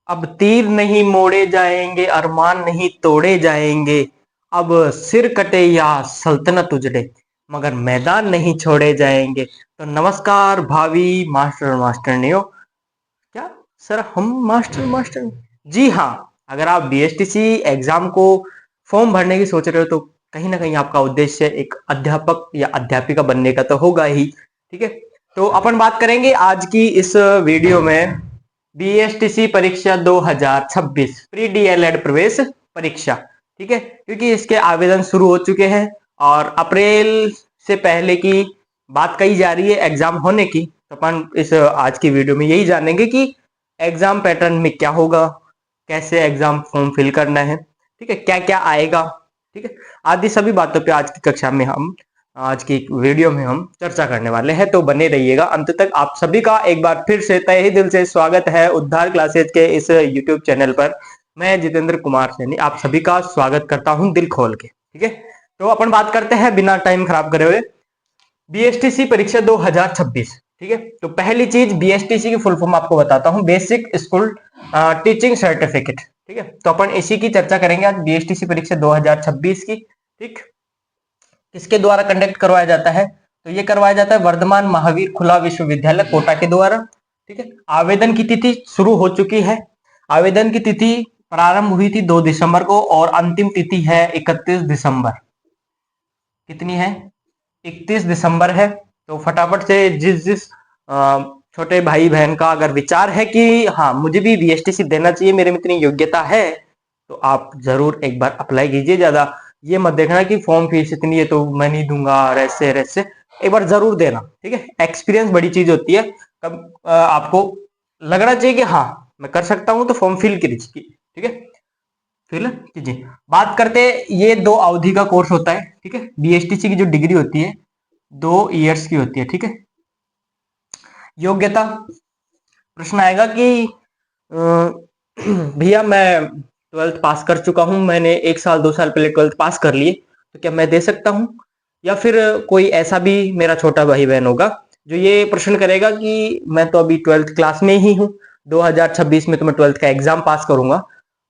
अब तीर नहीं मोड़े जाएंगे, अरमान नहीं तोड़े जाएंगे। अब सिर कटे या सल्तनत उजड़े, मगर मैदान नहीं छोड़े जाएंगे। तो नमस्कार भावी मास्टर मास्टरनियों। क्या सर हम मास्टर जी हाँ। अगर आप बीएसटीसी एग्जाम को फॉर्म भरने की सोच रहे हो तो कहीं ना कहीं आपका उद्देश्य एक अध्यापक या अध्यापिका बनने का तो होगा ही। ठीक है, तो अपन बात करेंगे आज की इस वीडियो में बीएसटीसी परीक्षा 2026 प्री डीएलएड प्रवेश परीक्षा। ठीक है, क्योंकि इसके आवेदन शुरू हो चुके हैं और अप्रैल से पहले की बात कही जा रही है एग्जाम होने की। तो अपन इस आज की वीडियो में यही जानेंगे कि एग्जाम पैटर्न में क्या होगा, कैसे एग्जाम फॉर्म फिल करना है, ठीक है, क्या क्या आएगा, ठीक है, आदि सभी बातों पे आज की कक्षा में हम आज की वीडियो में हम चर्चा करने वाले हैं। तो बने रहिएगा अंत तक। आप सभी का एक बार फिर से तहे दिल से स्वागत है उद्धार क्लासेज के इस यूट्यूब चैनल पर। मैं जितेंद्र कुमार सैनी आप सभी का स्वागत करता हूं दिल खोल के। ठीक है, तो अपन बात करते हैं बिना टाइम खराब करे हुए बीएसटीसी परीक्षा 2026। ठीक है, तो पहली चीज बीएसटीसी की फुल फॉर्म आपको बताता हूं, बेसिक स्कूल टीचिंग सर्टिफिकेट। ठीक है, तो अपन इसी की चर्चा करेंगे आज बीएसटीसी परीक्षा 2026 की। ठीक, किसके द्वारा कंडक्ट करवाया जाता है? तो ये करवाया जाता है वर्धमान महावीर खुला विश्वविद्यालय कोटा के द्वारा। ठीक है, आवेदन की तिथि शुरू हो चुकी है। आवेदन की तिथि प्रारंभ हुई थी 2 दिसंबर को और अंतिम तिथि है 31 दिसंबर। कितनी है? 31 दिसंबर है। तो फटाफट से जिस जिस छोटे भाई बहन का अगर विचार है कि हाँ मुझे भी बीएसटीसी देना चाहिए, मेरे में इतनी योग्यता है, तो आप जरूर एक बार अप्लाई कीजिए। ज्यादा ये मत देखना कि फॉर्म फीस इतनी है तो मैं नहीं दूंगा और ऐसे ऐसे, एक बार जरूर देना। ठीक है, एक्सपीरियंस बड़ी चीज होती है। कब आपको लगना चाहिए कि हाँ मैं कर सकता हूँ, तो फॉर्म फिल कीजिए। ठीक है, फिल कीजिए। बात करते हैं, ये 2 अवधि का कोर्स होता है। ठीक है, बीएसटीसी की जो डिग्री होती है 2 ईयर्स की होती है। ठीक है, योग्यता प्रश्न आएगा कि भैया मैं 12th पास कर चुका हूं, मैंने 1 साल 2 साल पहले 12th पास कर लिए, तो क्या मैं दे सकता हूं? या फिर कोई ऐसा भी मेरा छोटा भाई बहन होगा जो ये प्रश्न करेगा कि मैं तो अभी 12th क्लास में ही हूं, 2026 में तो मैं 12th का एग्जाम पास करूंगा,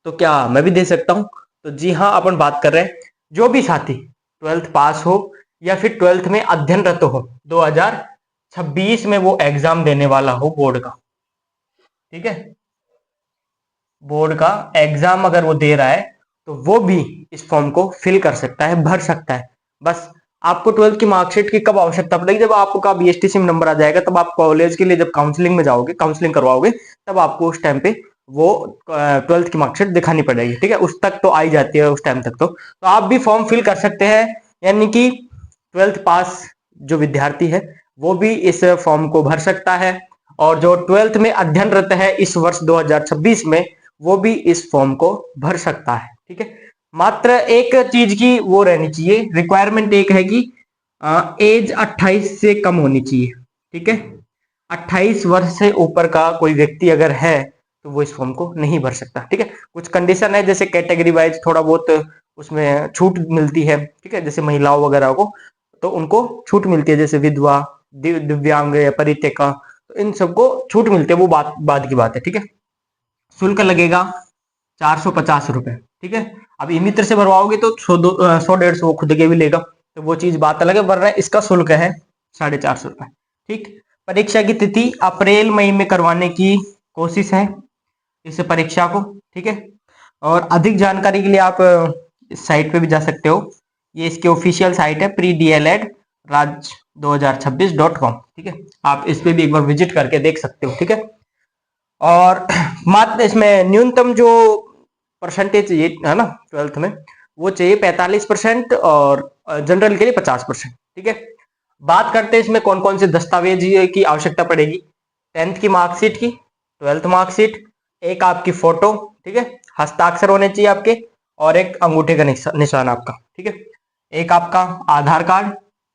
तो क्या मैं भी दे सकता हूं? तो जी हाँ, अपन बात कर रहे हैं जो भी साथी 12th पास हो या फिर 12th में अध्ययनरत हो, 2026 में वो एग्जाम देने वाला हो बोर्ड का। ठीक है, बोर्ड का एग्जाम अगर वो दे रहा है तो वो भी इस फॉर्म को फिल कर सकता है, भर सकता है। बस आपको 12th की मार्कशीट की कब आवश्यकता पड़ेगी? जब आपका बीएसटीसी में नंबर आ जाएगा, तब आप कॉलेज के लिए जब काउंसलिंग में जाओगे, काउंसलिंग करवाओगे, तब आपको उस टाइम पे वो 12th की मार्कशीट दिखानी पड़ेगी। ठीक है, उस तक तो आई जाती है, उस टाइम तक तो आप भी फॉर्म फिल कर सकते हैं। यानी कि 12th पास जो विद्यार्थी है वो भी इस फॉर्म को भर सकता है, और जो 12th में अध्ययनरत है इस वर्ष 2026 में, वो भी इस फॉर्म को भर सकता है। ठीक है, मात्र एक चीज की वो रहनी चाहिए, रिक्वायरमेंट एक है कि एज 28 से कम होनी चाहिए। ठीक है, 28 वर्ष से ऊपर का कोई व्यक्ति अगर है तो वो इस फॉर्म को नहीं भर सकता। ठीक है, कुछ कंडीशन है, जैसे कैटेगरी वाइज थोड़ा बहुत उसमें छूट मिलती है। ठीक है, जैसे महिलाओं वगैरह को तो उनको छूट मिलती है, जैसे विधवा, दिव्यांग या परित्यक्ता, तो इन सबको छूट मिलती है, वो बात बाद की बात है। ठीक है, शुल्क लगेगा 450 रुपए। ठीक है, अब ई मित्र से भरवाओगे तो 100 150 वो खुद के भी लेगा, तो वो चीज बात अलग है, वरना इसका शुल्क है 450 रुपए। ठीक, परीक्षा की तिथि अप्रैल मई में करवाने की कोशिश है इस परीक्षा को। ठीक है, और अधिक जानकारी के लिए आप इस साइट पे भी जा सकते हो, ये इसकी ऑफिशियल साइट है प्री डी एल एड राज 2026.com। ठीक है, आप इस पे भी एक बार विजिट करके देख सकते हो। ठीक है, और मात्र इसमें न्यूनतम जो परसेंटेज ये है ना 12th में, वो चाहिए 45% और जनरल के लिए 50%। ठीक है, बात करते हैं इसमें कौन कौन से दस्तावेज की आवश्यकता पड़ेगी। 10th की मार्कशीट की, 12th मार्कशीट, एक आपकी फोटो, ठीक है, हस्ताक्षर होने चाहिए आपके, और एक अंगूठे का निशान आपका। ठीक है, एक आपका आधार कार्ड,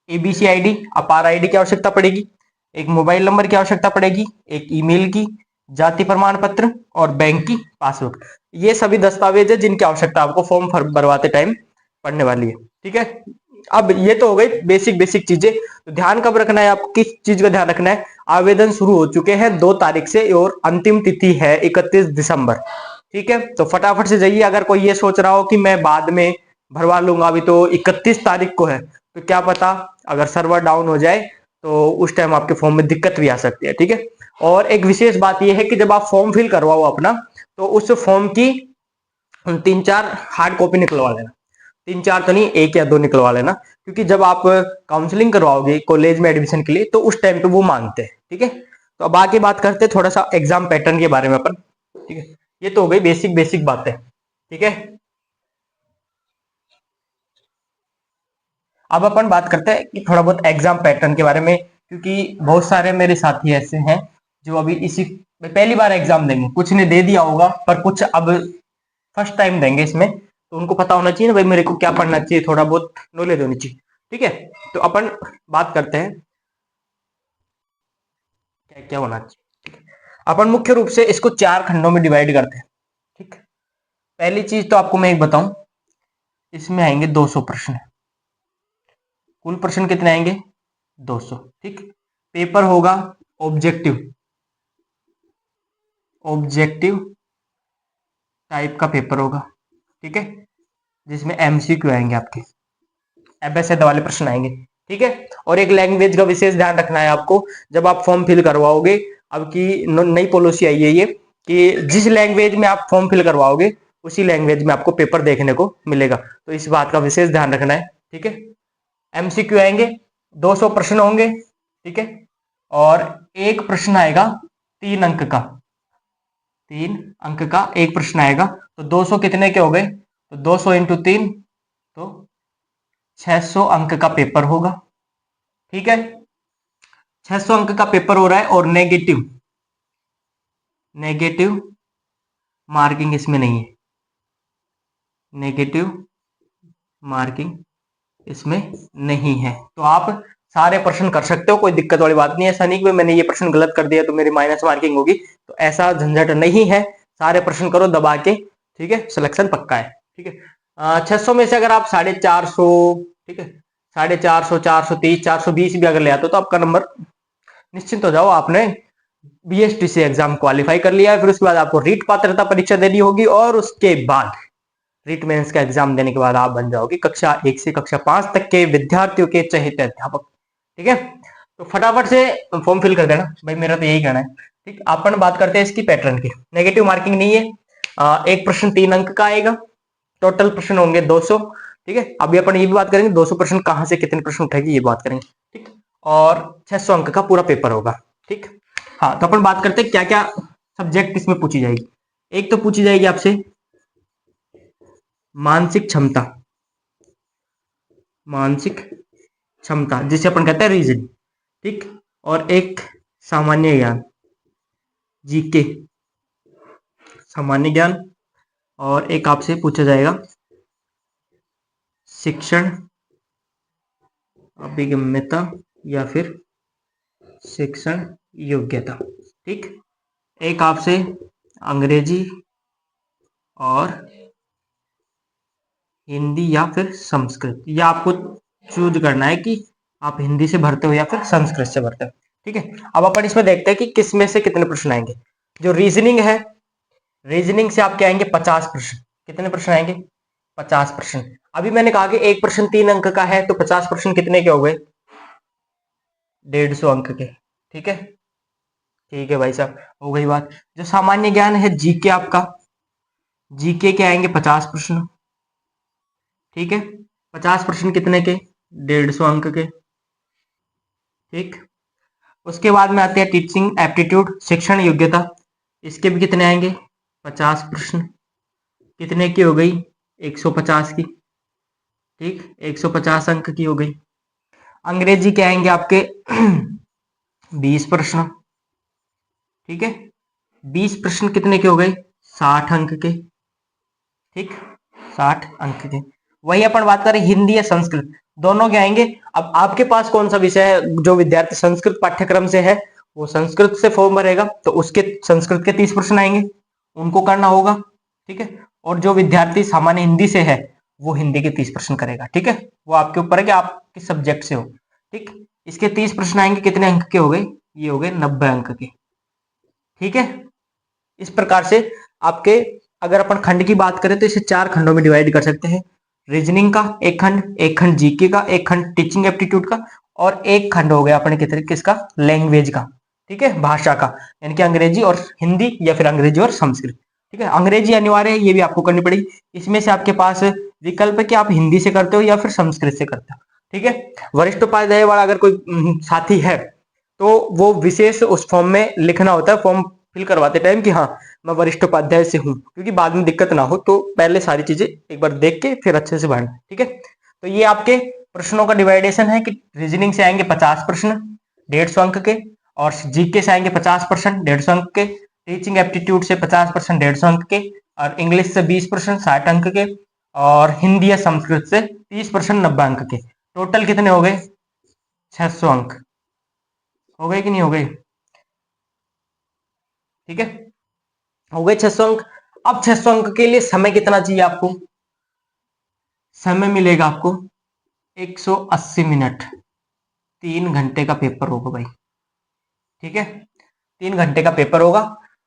एबीसी आईडी, अपार आईडी की आवश्यकता पड़ेगी, एक मोबाइल नंबर की आवश्यकता पड़ेगी, एक ईमेल की, जाति प्रमाण पत्र और बैंक की पासबुक। ये सभी दस्तावेज है जिनकी आवश्यकता आपको फॉर्म भरवाते टाइम पड़ने वाली है। ठीक है, अब ये तो हो गई बेसिक बेसिक चीजें। तो ध्यान कब रखना है आपको, किस चीज का ध्यान रखना है? आवेदन शुरू हो चुके हैं 2 तारीख से और अंतिम तिथि है 31 दिसंबर। ठीक है, तो फटाफट से जाइए। अगर कोई ये सोच रहा हो कि मैं बाद में भरवा लूंगा, अभी तो 31 तारीख को है, तो क्या पता अगर सर्वर डाउन हो जाए तो उस टाइम आपके फॉर्म में दिक्कत भी आ सकती है। ठीक है, और एक विशेष बात यह है कि जब आप फॉर्म फिल करवाओ अपना, तो उस फॉर्म की 3-4 हार्ड कॉपी निकलवा लेना। 3-4 तो नहीं, 1 या 2 निकलवा लेना, क्योंकि जब आप काउंसलिंग करवाओगे कॉलेज में एडमिशन के लिए तो उस टाइम पे वो मांगते हैं। ठीक है, तो अब आगे बात करते हैं थोड़ा सा एग्जाम पैटर्न के बारे में अपन। ठीक है, ये तो हो गई बेसिक बेसिक बातें। ठीक है, अब अपन बात करते हैं कि थोड़ा बहुत एग्जाम पैटर्न के बारे में, क्योंकि बहुत सारे मेरे साथी ऐसे हैं जो अभी इसी पहली बार एग्जाम देंगे। कुछ ने दे दिया होगा पर कुछ अब फर्स्ट टाइम देंगे इसमें, तो उनको पता होना चाहिए ना भाई मेरे को क्या पढ़ना चाहिए, थोड़ा बहुत नॉलेज होनी चाहिए। ठीक है, तो अपन बात करते हैं क्या क्या होना चाहिए। अपन मुख्य रूप से इसको 4 खंडों में डिवाइड करते हैं। ठीक, पहली चीज तो आपको मैं एक बताऊं, इसमें आएंगे 200 प्रश्न। कुल प्रश्न कितने आएंगे? 200। ठीक, पेपर होगा ऑब्जेक्टिव, ऑब्जेक्टिव टाइप का पेपर होगा। ठीक है, जिसमें एमसीक्यू आएंगे, आपके एबेसेड वाले प्रश्न आएंगे। ठीक है, और एक लैंग्वेज का विशेष ध्यान रखना है आपको जब आप फॉर्म फिल करवाओगे। अब की नई पॉलिसी आई है ये कि जिस लैंग्वेज में आप फॉर्म फिल करवाओगे उसी लैंग्वेज में आपको पेपर देखने को मिलेगा, तो इस बात का विशेष ध्यान रखना है। ठीक है, एमसीक्यू आएंगे, 200 प्रश्न होंगे। ठीक है, और एक प्रश्न आएगा 3 अंक का, 3 अंक का एक प्रश्न आएगा। तो 200 कितने के हो गए? तो 200 इंटू 3, तो 600 अंक का पेपर होगा। ठीक है, 600 अंक का पेपर हो रहा है, और नेगेटिव, नेगेटिव मार्किंग इसमें नहीं है, नेगेटिव मार्किंग इसमें नहीं है। तो आप सारे प्रश्न कर सकते हो, कोई दिक्कत वाली बात नहीं है। ऐसा नहीं कि मैंने ये प्रश्न गलत कर दिया तो मेरी माइनस मार्किंग होगी, तो ऐसा झंझट नहीं है। सारे प्रश्न करो दबा के। ठीक है, सिलेक्शन पक्का है। ठीक है, 600 में से अगर आप 450, ठीक है, 450, 430, 420 भी अगर ले आते हो तो आपका नंबर निश्चिंत हो जाओ, आपने बीएसटीसी एग्जाम क्वालिफाई कर लिया है। फिर उसके बाद आपको रीट पात्रता परीक्षा देनी होगी, और उसके बाद रीट मेंस का एग्जाम देने के बाद आप बन जाओगे कक्षा 1 से कक्षा 5 तक के विद्यार्थियों के चहेते अध्यापक। ठीक है, तो फटाफट से फॉर्म फिल कर देना भाई, मेरा तो यही कहना है। ठीक, अपन बात करते हैं इसकी पैटर्न की। नेगेटिव मार्किंग नहीं है, एक प्रश्न 3 अंक का आएगा, टोटल प्रश्न होंगे 200। ठीक है, अभी अपन ये भी बात करेंगे 200 प्रश्न कहां से कितने प्रश्न उठेगी, ये बात करेंगे। ठीक, और 600 अंक का पूरा पेपर होगा। ठीक, हाँ, तो अपन बात करते हैं क्या क्या सब्जेक्ट इसमें पूछी जाएगी। एक तो पूछी जाएगी आपसे मानसिक क्षमता, मानसिक क्षमता जिसे अपन कहते हैं रीजन। ठीक, और एक सामान्य ज्ञान, जीके, सामान्य ज्ञान, और एक आपसे पूछा जाएगा शिक्षण अभिगम्यता या फिर शिक्षण योग्यता। ठीक, एक आपसे अंग्रेजी और हिंदी या फिर संस्कृत, या आपको चूज करना है कि आप हिंदी से भरते हो या फिर संस्कृत से भरते हो। ठीक है, अब अपन इसमें देखते हैं कि किस में से कितने प्रश्न आएंगे। जो रीजनिंग है, रीजनिंग से आपके आएंगे 50 प्रश्न। कितने प्रश्न आएंगे? 50 प्रश्न। अभी मैंने कहा कि एक प्रश्न 3 अंक का है, तो 50 प्रश्न कितने के हो गए? 150 अंक के। ठीक है, ठीक है भाई साहब, हो गई बात। जो सामान्य ज्ञान है जीके आपका, जीके के आएंगे 50 प्रश्न। ठीक है, 50 प्रश्न कितने के? 150 अंक के। ठीक, उसके बाद में आते हैं टीचिंग एप्टीट्यूड, शिक्षण योग्यता। इसके भी कितने आएंगे? 50 प्रश्न। कितने की हो गई? 150 की। ठीक, 150 अंक की हो गई। अंग्रेजी के आएंगे आपके 20 प्रश्न। ठीक है, 20 प्रश्न कितने के हो गए? 60 अंक के। ठीक, 60 अंक के। वही अपन बात करें हिंदी या संस्कृत, दोनों के आएंगे। अब आपके पास कौन सा विषय है, जो विद्यार्थी संस्कृत पाठ्यक्रम से है वो संस्कृत से फॉर्म भरेगा, तो उसके संस्कृत के 30 प्रश्न आएंगे, उनको करना होगा। ठीक है, और जो विद्यार्थी सामान्य हिंदी से है वो हिंदी के 30 प्रश्न करेगा। ठीक है, वो आपके ऊपर है कि आप किस सब्जेक्ट से हो। ठीक, इसके 30 प्रश्न आएंगे, कितने अंक के हो गए, ये हो गए 90 अंक के। ठीक है, इस प्रकार से आपके, अगर अपन खंड की बात करें तो इसे 4 खंडों में डिवाइड कर सकते हैं। रीजनिंग का एक खंड जीके का, एक खंड टीचिंग एप्टीट्यूड का, और एक खंड हो गया अपने किसका, लैंग्वेज का। ठीक है, भाषा का, यानी कि अंग्रेजी और हिंदी या फिर अंग्रेजी और संस्कृत। ठीक है, अंग्रेजी अनिवार्य है, ये भी आपको करनी पड़ेगी। इसमें से आपके पास विकल्प है कि आप हिंदी से करते हो या फिर संस्कृत से करते हो। ठीक है, वरिष्ठ उपाध्याय वाला अगर कोई साथी है तो वो विशेष उस फॉर्म में लिखना होता है, फॉर्म फिल करवाते टाइम कि हाँ मैं वरिष्ठ उपाध्याय से हूँ, क्योंकि बाद में दिक्कत ना हो, तो पहले सारी चीजें एक बार देख के फिर अच्छे से भरना। ठीक है, तो ये आपके प्रश्नों का डिवाइडेशन है कि रीजनिंग से आएंगे 50 प्रश्न 150 अंक के, और जीके से आएंगे 50% 150 अंक के, टीचिंग एप्टीट्यूड से 50% 150 अंक के, और इंग्लिश से 20% 60 अंक के, और हिंदी या संस्कृत से 30% 90 अंक के। टोटल कितने हो गए, 600 अंक हो गए कि नहीं हो गए। ठीक है, हो गए 600 अंक। अब 600 अंक के लिए समय कितना चाहिए आपको, समय मिलेगा आपको 180 मिनट, 3 घंटे का पेपर होगा भाई। ठीक है, 3 घंटे का पेपर होगा।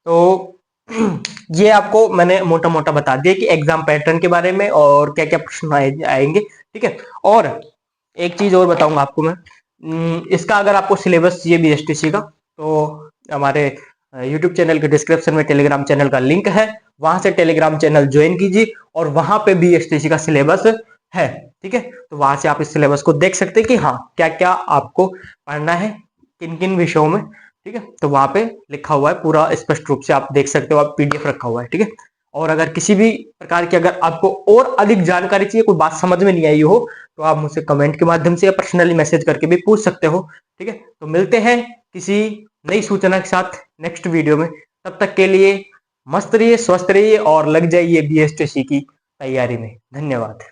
तो ये आपको मैंने मोटा मोटा बता दिया कि एग्जाम पैटर्न के बारे में और क्या क्या प्रश्न आएंगे। ठीक है, और एक चीज और बताऊंगा आपको मैं, इसका अगर आपको सिलेबस चाहिए बीएसटीसी का, तो हमारे यूट्यूब चैनल के डिस्क्रिप्शन में टेलीग्राम चैनल का लिंक है, वहां से टेलीग्राम चैनल ज्वाइन कीजिए, और वहां पे बीएसटीसी का सिलेबस है। ठीक है, तो वहां से आप इस सिलेबस को देख सकते हैं कि हाँ क्या क्या आपको पढ़ना है, किन किन विषयों में। ठीक है, तो वहां पे लिखा हुआ है पूरा स्पष्ट रूप से, आप देख सकते हो, आप पीडीएफ रखा हुआ है। ठीक है, और अगर किसी भी प्रकार की, अगर आपको और अधिक जानकारी चाहिए, कोई बात समझ में नहीं आई हो, तो आप मुझसे कमेंट के माध्यम से या पर्सनली मैसेज करके भी पूछ सकते हो। ठीक है, तो मिलते हैं किसी नई सूचना के साथ नेक्स्ट वीडियो में। तब तक के लिए मस्त रहिए, स्वस्थ रहिए और लग जाइए बीएसटीसी की तैयारी में। धन्यवाद।